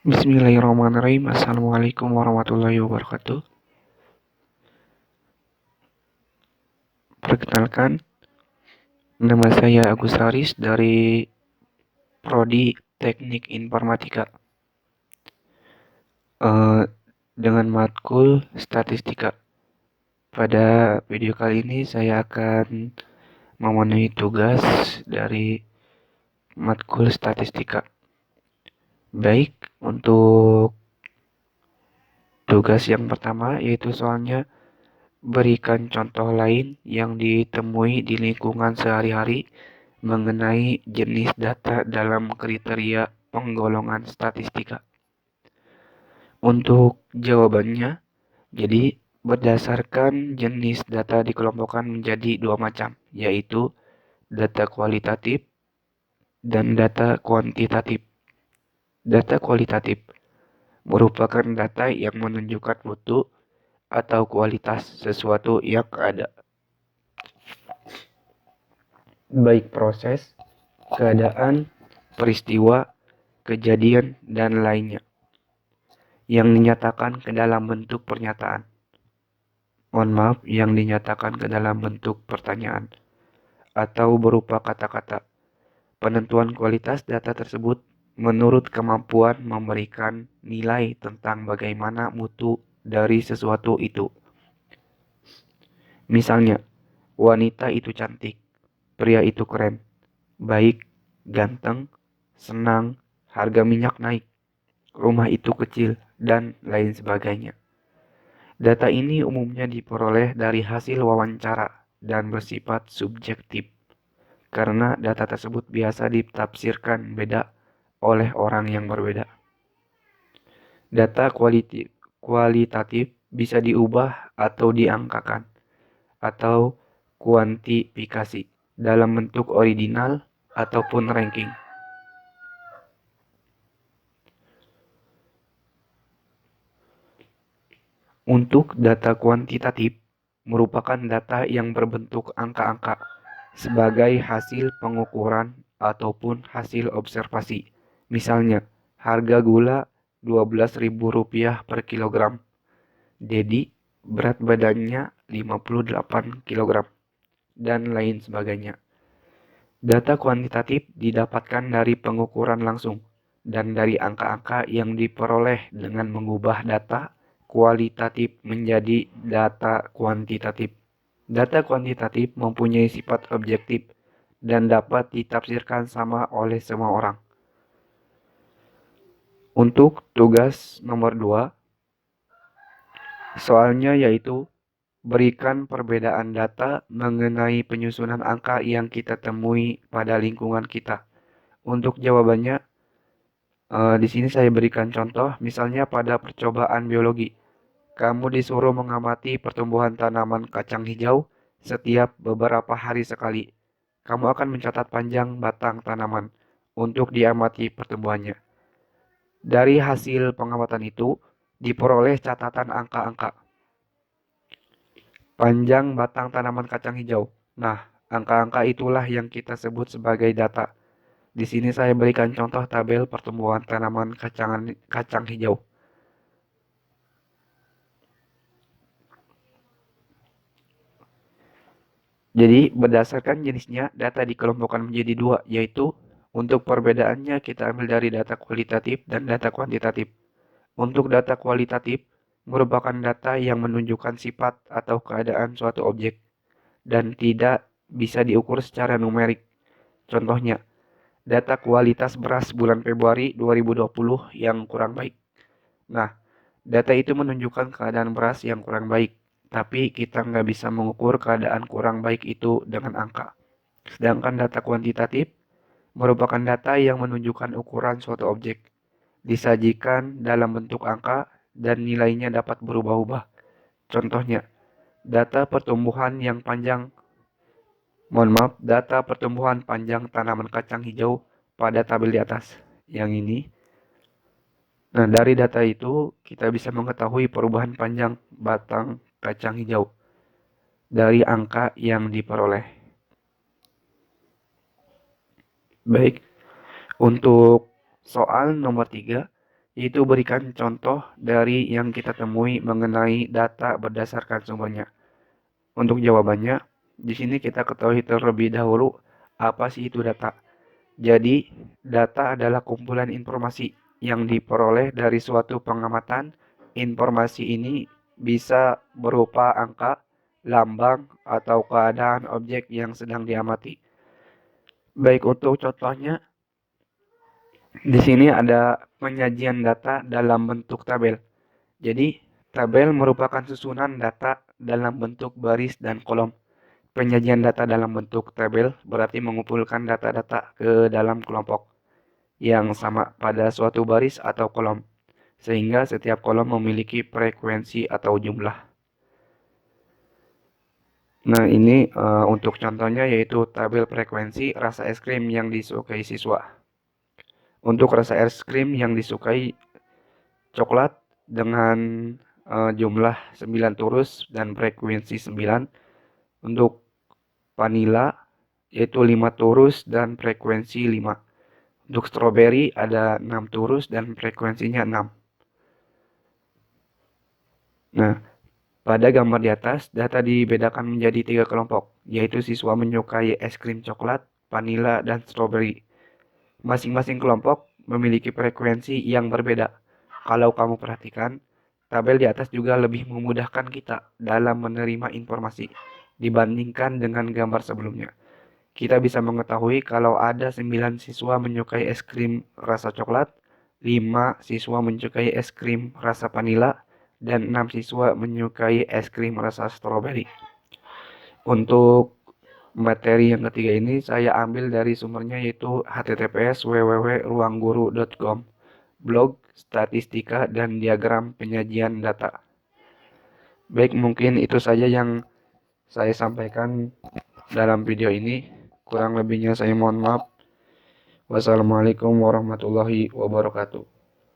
Bismillahirrahmanirrahim. Assalamualaikum warahmatullahi wabarakatuh. Perkenalkan, nama saya Agus Haris dari Prodi Teknik Informatika dengan matkul Statistika. Pada video kali ini saya akan memenuhi tugas dari matkul Statistika. Baik, untuk tugas yang pertama yaitu soalnya berikan contoh lain yang ditemui di lingkungan sehari-hari mengenai jenis data dalam kriteria penggolongan statistika. Untuk jawabannya, jadi berdasarkan jenis data dikelompokkan menjadi dua macam, yaitu data kualitatif dan data kuantitatif. Data kualitatif merupakan data yang menunjukkan mutu atau kualitas sesuatu yang ada, baik proses, keadaan, peristiwa, kejadian, dan lainnya, yang dinyatakan ke dalam bentuk pernyataan. Yang dinyatakan ke dalam bentuk pertanyaan, atau berupa kata-kata. Penentuan kualitas data tersebut menurut kemampuan memberikan nilai tentang bagaimana mutu dari sesuatu itu. Misalnya, wanita itu cantik, pria itu keren, baik, ganteng, senang, harga minyak naik, rumah itu kecil, dan lain sebagainya. Data ini umumnya diperoleh dari hasil wawancara dan bersifat subjektif, karena data tersebut biasa ditafsirkan beda oleh orang yang berbeda. Data kualitatif bisa diubah atau diangkakan, atau kuantifikasi dalam bentuk original ataupun ranking. Untuk data kuantitatif merupakan data yang berbentuk angka-angka sebagai hasil pengukuran ataupun hasil observasi. Misalnya, harga gula Rp12.000 per kilogram. Dedi berat badannya 58 kilogram dan lain sebagainya. Data kuantitatif didapatkan dari pengukuran langsung dan dari angka-angka yang diperoleh dengan mengubah data kualitatif menjadi data kuantitatif. Data kuantitatif mempunyai sifat objektif dan dapat ditafsirkan sama oleh semua orang. Untuk tugas nomor 2, soalnya yaitu berikan perbedaan data mengenai penyusunan angka yang kita temui pada lingkungan kita. Untuk jawabannya, di sini saya berikan contoh, misalnya pada percobaan biologi. Kamu disuruh mengamati pertumbuhan tanaman kacang hijau setiap beberapa hari sekali. Kamu akan mencatat panjang batang tanaman untuk diamati pertumbuhannya. Dari hasil pengamatan itu, diperoleh catatan angka-angka. Panjang batang tanaman kacang hijau. Nah, angka-angka itulah yang kita sebut sebagai data. Di sini saya berikan contoh tabel pertumbuhan tanaman kacang hijau. Jadi berdasarkan jenisnya data dikelompokkan menjadi dua, yaitu untuk perbedaannya kita ambil dari data kualitatif dan data kuantitatif. Untuk data kualitatif merupakan data yang menunjukkan sifat atau keadaan suatu objek dan tidak bisa diukur secara numerik. Contohnya, data kualitas beras bulan Februari 2020 yang kurang baik. Nah, data itu menunjukkan keadaan beras yang kurang baik, tapi kita nggak bisa mengukur keadaan kurang baik itu dengan angka. Sedangkan data kuantitatif merupakan data yang menunjukkan ukuran suatu objek, disajikan dalam bentuk angka dan nilainya dapat berubah-ubah. Contohnya, data pertumbuhan panjang tanaman kacang hijau pada tabel di atas. Yang ini. Nah, dari data itu kita bisa mengetahui perubahan panjang batang kacang hijau dari angka yang diperoleh. Baik, untuk soal nomor 3, Itu berikan contoh dari yang kita temui mengenai data berdasarkan sumbernya. Untuk jawabannya, di sini kita ketahui terlebih dahulu apa sih itu data. Jadi, data adalah kumpulan informasi yang diperoleh dari suatu pengamatan. Informasi ini bisa berupa angka, lambang, atau keadaan objek yang sedang diamati. Baik, untuk contohnya, di sini ada penyajian data dalam bentuk tabel. Jadi, tabel merupakan susunan data dalam bentuk baris dan kolom. Penyajian data dalam bentuk tabel berarti mengumpulkan data-data ke dalam kelompok yang sama pada suatu baris atau kolom, sehingga setiap kolom memiliki frekuensi atau jumlah. Nah, ini untuk contohnya yaitu tabel frekuensi rasa es krim yang disukai siswa. Untuk rasa es krim yang disukai coklat dengan jumlah 9 turus dan frekuensi 9. Untuk vanila yaitu 5 turus dan frekuensi 5. Untuk stroberi ada 6 turus dan frekuensinya 6. Nah, pada gambar di atas, data dibedakan menjadi 3 kelompok, yaitu siswa menyukai es krim coklat, vanila, dan stroberi. Masing-masing kelompok memiliki frekuensi yang berbeda. Kalau kamu perhatikan, tabel di atas juga lebih memudahkan kita dalam menerima informasi dibandingkan dengan gambar sebelumnya. Kita bisa mengetahui kalau ada 9 siswa menyukai es krim rasa coklat, 5 siswa menyukai es krim rasa vanila, dan 6 siswa menyukai es krim rasa stroberi. Untuk materi yang ketiga ini saya ambil dari sumbernya yaitu https://www.ruangguru.com, blog, statistika, dan diagram penyajian data. Baik, mungkin itu saja yang saya sampaikan dalam video ini. Kurang lebihnya saya mohon maaf. Wassalamualaikum warahmatullahi wabarakatuh.